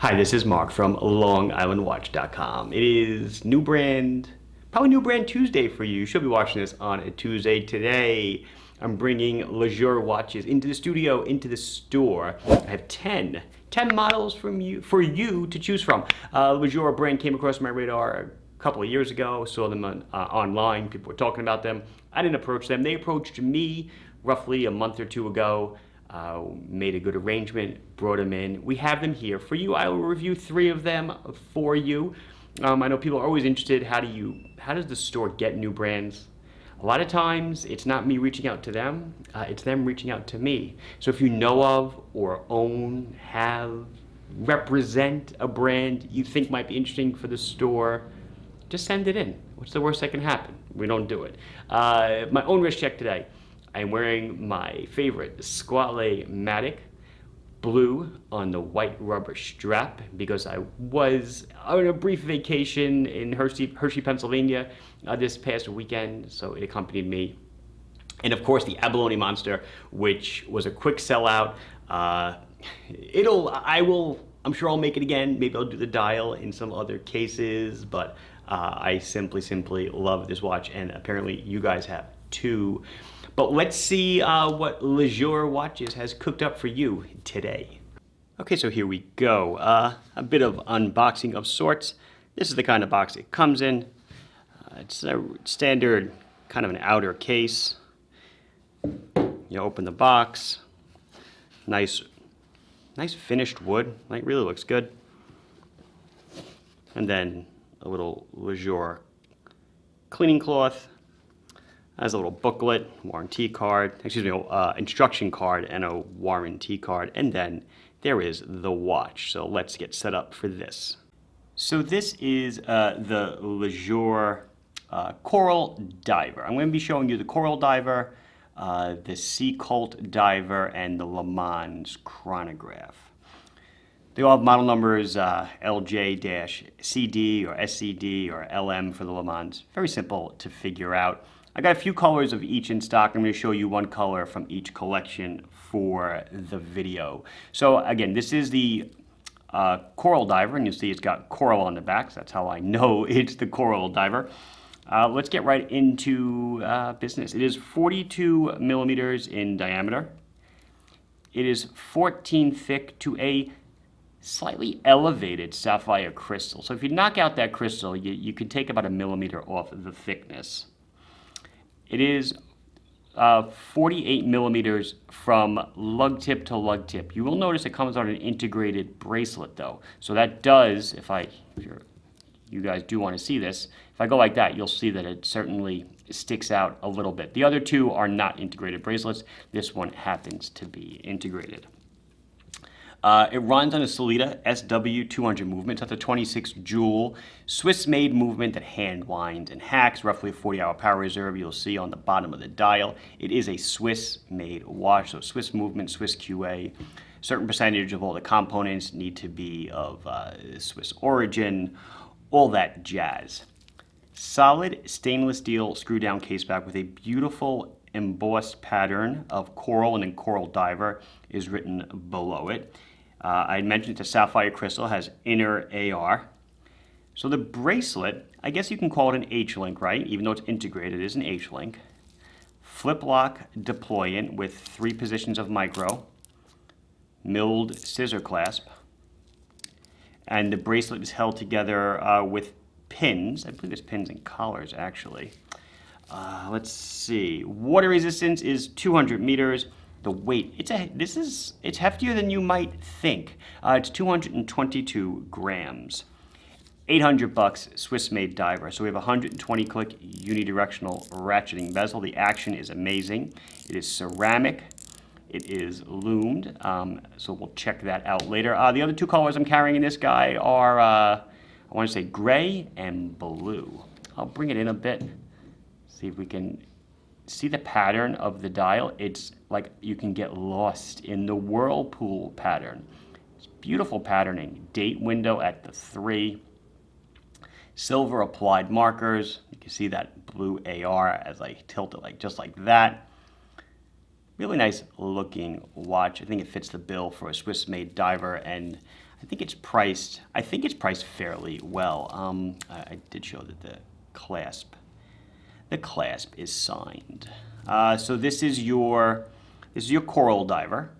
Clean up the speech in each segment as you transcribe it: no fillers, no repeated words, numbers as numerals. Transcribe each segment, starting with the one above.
Hi, this is Mark from LongIslandWatch.com. It is new brand, probably new brand Tuesday for you. You should be watching this on a Tuesday. Today, I'm bringing Jour Watches into the studio, into the store. I have 10 models for you to choose from. Jour brand came across my radar a couple of years ago. Saw them online. People were talking about them. I didn't approach them. They approached me roughly a month or two ago. Made a good arrangement, brought them in. We have them here for you. I will review 3 of them for you. I know people are always interested, how does the store get new brands? A lot of times, it's not me reaching out to them, it's them reaching out to me. So if you know of, or own, have, represent a brand you think might be interesting for the store, just send it in. What's the worst that can happen? We don't do it. My own wrist check today. I'm wearing my favorite Squale Matic blue on the white rubber strap because I was on a brief vacation in Hershey, Pennsylvania this past weekend, so it accompanied me. And of course the Abalone Monster, which was a quick sellout. I'm sure I'll make it again. Maybe I'll do the dial in some other cases, but I simply love this watch, and apparently you guys have too. But let's see what Jour Watches has cooked up for you today. Okay, so here we go. A bit of unboxing of sorts. This is the kind of box it comes in. It's a standard kind of an outer case. You open the box. Nice finished wood. Like, really looks good. And then a little Jour cleaning cloth. Has a little booklet, warranty card, instruction card, and a warranty card. And then there is the watch. So let's get set up for this. So this is the Jour Coral Diver. I'm going to be showing you the Coral Diver, the Sea Colt Diver, and the Le Mans Chronograph. They all have model numbers LJ-CD or SCD or LM for the Le Mans. Very simple to figure out. I got a few colors of each in stock. I'm going to show you one color from each collection for the video. So again, this is the Coral Diver, and you'll see it's got coral on the back, so that's how I know it's the Coral Diver. Let's get right into business. It is 42 millimeters in diameter. It is 14 thick to a slightly elevated sapphire crystal. So if you knock out that crystal, you could take about a millimeter off the thickness. It is 48 millimeters from lug tip to lug tip. You will notice it comes on an integrated bracelet though. So that does, if you guys do want to see this, if I go like that, you'll see that it certainly sticks out a little bit. The other two are not integrated bracelets. This one happens to be integrated. It runs on a Sellita SW200 movement. So that's a 26 joule Swiss-made movement that hand winds and hacks, roughly a 40-hour power reserve. You'll see on the bottom of the dial. It is a Swiss-made watch, so Swiss movement, Swiss QA. Certain percentage of all the components need to be of Swiss origin, all that jazz. Solid stainless steel screw-down case back with a beautiful embossed pattern of coral, and then Coral Diver is written below it. I mentioned it's a sapphire crystal, has inner AR. So the bracelet, I guess you can call it an H-link, right? Even though it's integrated, it is an H-link. Flip lock deployant with 3 positions of micro, milled scissor clasp, and the bracelet is held together with pins. I believe there's pins and collars actually. Let's see. Water resistance is 200 meters. The weight, it's heftier than you might think. It's 222 grams. $800 Swiss-made diver. So we have a 120 click unidirectional ratcheting bezel. The action is amazing. It is ceramic. It is lumed. So we'll check that out later. The other 2 colors I'm carrying in this guy are, I want to say gray and blue. I'll bring it in a bit. See if we can see the pattern of the dial. It's like you can get lost in the whirlpool pattern. It's beautiful patterning. Date window at the 3. Silver applied markers. You can see that blue AR as I tilt it just like that. Really nice looking watch. I think it fits the bill for a Swiss-made diver, and I think it's priced fairly well. I did show that the clasp is signed. So this is your coral diver.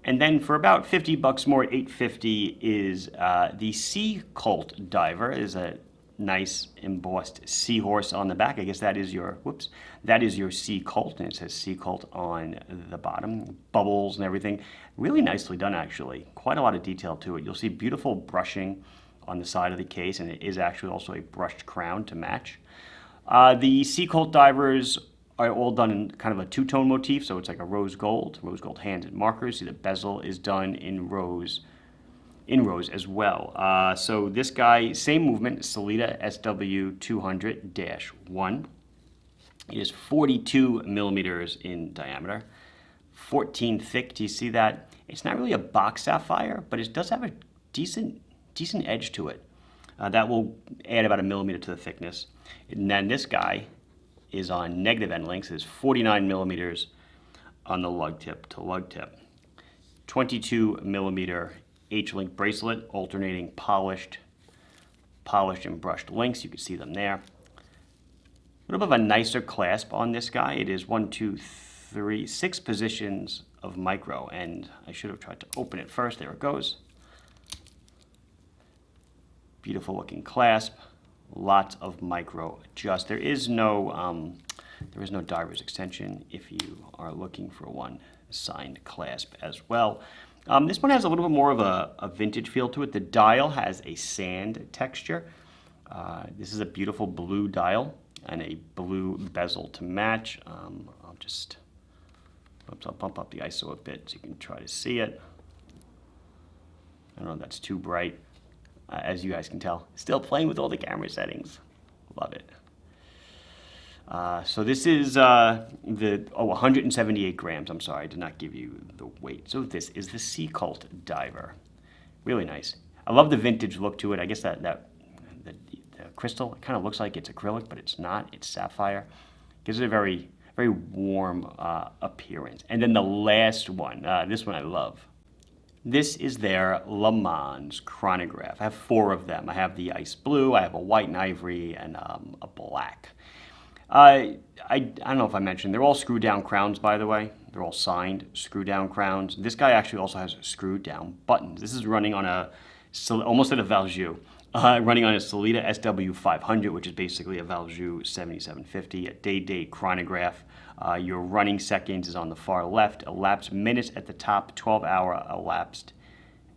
And then for about $50 more, $8.50 is the Sea Colt diver. Is a nice embossed seahorse on the back. I guess that is your Sea Colt, and it says Sea Colt on the bottom. Bubbles and everything. Really nicely done, actually. Quite a lot of detail to it. You'll see beautiful brushing on the side of the case, and it is actually also a brushed crown to match. The Sea Colt divers are all done in kind of a two-tone motif, so it's like a rose gold hands and markers. See, the bezel is done in rose as well. So this guy, same movement, Sellita SW200-1. It is 42 millimeters in diameter, 14 thick. Do you see that? It's not really a box sapphire, but it does have a decent edge to it. That will add about a millimeter to the thickness. And then this guy is on negative end links. It's 49 millimeters on the lug tip to lug tip. 22 millimeter H-link bracelet, alternating polished and brushed links. You can see them there. A little bit of a nicer clasp on this guy. It is 6 positions of micro, and I should have tried to open it first. There it goes. Beautiful looking clasp. Lots of micro adjust. There is no diver's extension if you are looking for one. Signed clasp as well. This one has a little bit more of a vintage feel to it. The dial has a sand texture. This is a beautiful blue dial and a blue bezel to match. I'll bump up the ISO a bit so you can try to see it. I don't know if that's too bright. As you guys can tell, still playing with all the camera settings. Love it. So this is 178 grams. I'm sorry, I did not give you the weight. So this is the Sea Colt diver. Really nice. I love the vintage look to it. I guess the crystal, it kind of looks like it's acrylic, but it's not. It's sapphire. Gives it a very, very warm appearance. And then the last one, this one I love. This is their Le Mans chronograph. I have 4 of them. I have the ice blue, I have a white and ivory, and a black. I don't know if I mentioned, they're all screw-down crowns, by the way. They're all signed screw-down crowns. This guy actually also has screw-down buttons. This is running on almost at a Valjoux, running on a Sellita SW500, which is basically a Valjoux 7750, a day chronograph. Your running seconds is on the far left, elapsed minutes at the top, 12-hour elapsed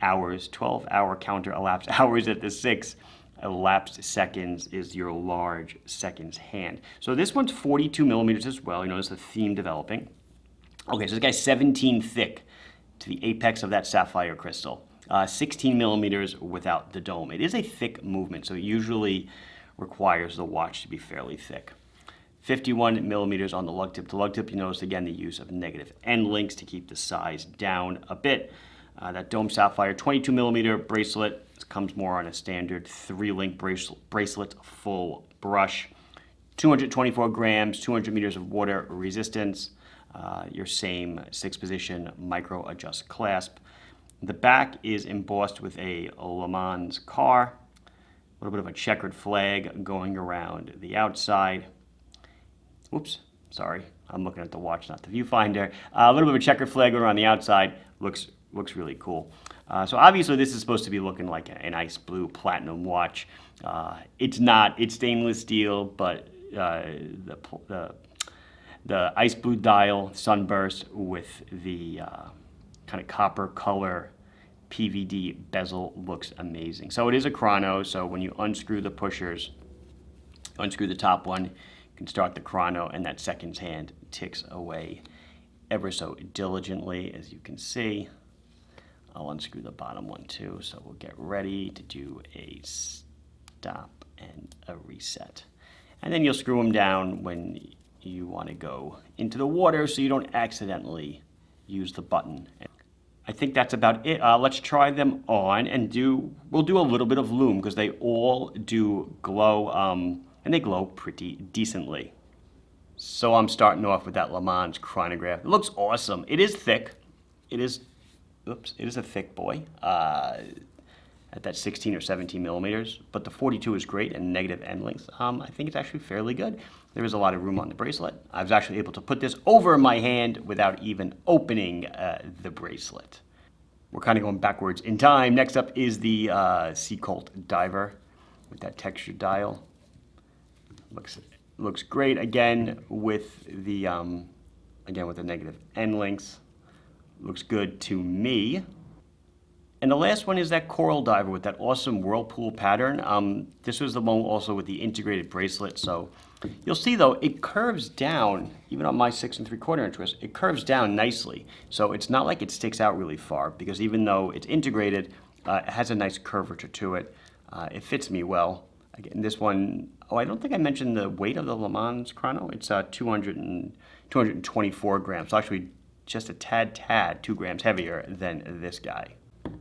hours, 12-hour counter elapsed hours at the 6. Elapsed seconds is your large seconds hand. So this one's 42 millimeters as well. You notice the theme developing. Okay, so this guy's 17 thick to the apex of that sapphire crystal. 16 millimeters without the dome. It is a thick movement, so it usually requires the watch to be fairly thick. 51 millimeters on the lug tip to lug tip. You notice again the use of negative end links to keep the size down a bit. That dome sapphire 22 millimeter bracelet comes more on a standard 3-link bracelet, full brush. 224 grams, 200 meters of water resistance. Your same 6-position micro adjust clasp. The back is embossed with a Le Mans car. A little bit of a checkered flag going around the outside. Oops, sorry. I'm looking at the watch, not the viewfinder. A little bit of a checkered flag around the outside. Looks really cool. So obviously this is supposed to be looking like an ice blue platinum watch. It's not. It's stainless steel, but the ice blue dial sunburst with the kind of copper color PVD bezel looks amazing. So it is a chrono. So when you unscrew the pushers, unscrew the top one, you can start the chrono, and that seconds hand ticks away ever so diligently, as you can see. I'll unscrew the bottom one too, so we'll get ready to do a stop and a reset. And then you'll screw them down when you want to go into the water so you don't accidentally use the button. I think that's about it. Let's try them on and we'll do a little bit of lume because they all do glow, and they glow pretty decently. So I'm starting off with that Le Mans chronograph. It looks awesome. It is thick. It is a thick boy. at that 16 or 17 millimeters, but the 42 is great and negative end length. I think it's actually fairly good. There is a lot of room on the bracelet. I was actually able to put this over my hand without even opening the bracelet. We're kind of going backwards in time. Next up is the Sea Colt Diver with that textured dial. Looks great again with the negative end lengths. Looks good to me. And the last one is that Coral Diver with that awesome whirlpool pattern. This was the one also with the integrated bracelet. So you'll see though, it curves down, even on my 6 3/4 inch wrist, it curves down nicely. So it's not like it sticks out really far, because even though it's integrated, it has a nice curvature to it. It fits me well. Again, this one, I don't think I mentioned the weight of the Le Mans Chrono. It's 224 grams, so actually just a tad 2 grams heavier than this guy.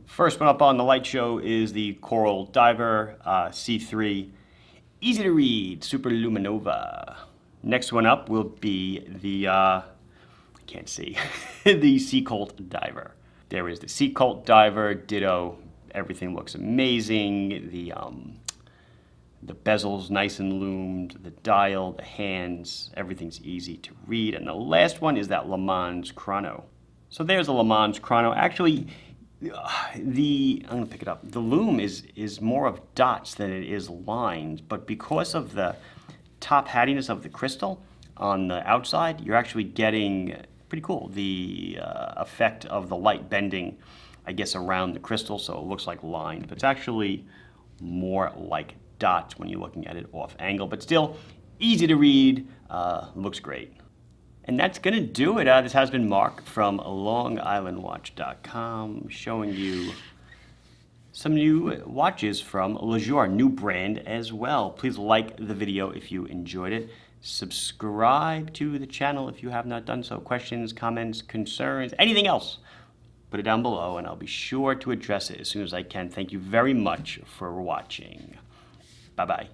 First one up on the light show is the Coral Diver C3, easy to read, Super Luminova. Next one up will be the, I can't see, the Sea Colt Diver. There is the Sea Colt Diver, ditto, everything looks amazing. The bezel's nice and loomed, the dial, the hands, everything's easy to read. And the last one is that Le Mans Chrono. So there's the Le Mans Chrono. Actually, I'm gonna pick it up. The lume is more of dots than it is lines, but because of the top hattiness of the crystal on the outside, you're actually getting, pretty cool, the effect of the light bending, I guess, around the crystal, so it looks like lines, but it's actually more like dots when you're looking at it off angle, but still easy to read, looks great. And that's going to do it. This has been Mark from LongIslandWatch.com showing you some new watches from Jour, new brand as well. Please like the video if you enjoyed it. Subscribe to the channel if you have not done so. Questions, comments, concerns, anything else, put it down below and I'll be sure to address it as soon as I can. Thank you very much for watching. Bye-bye.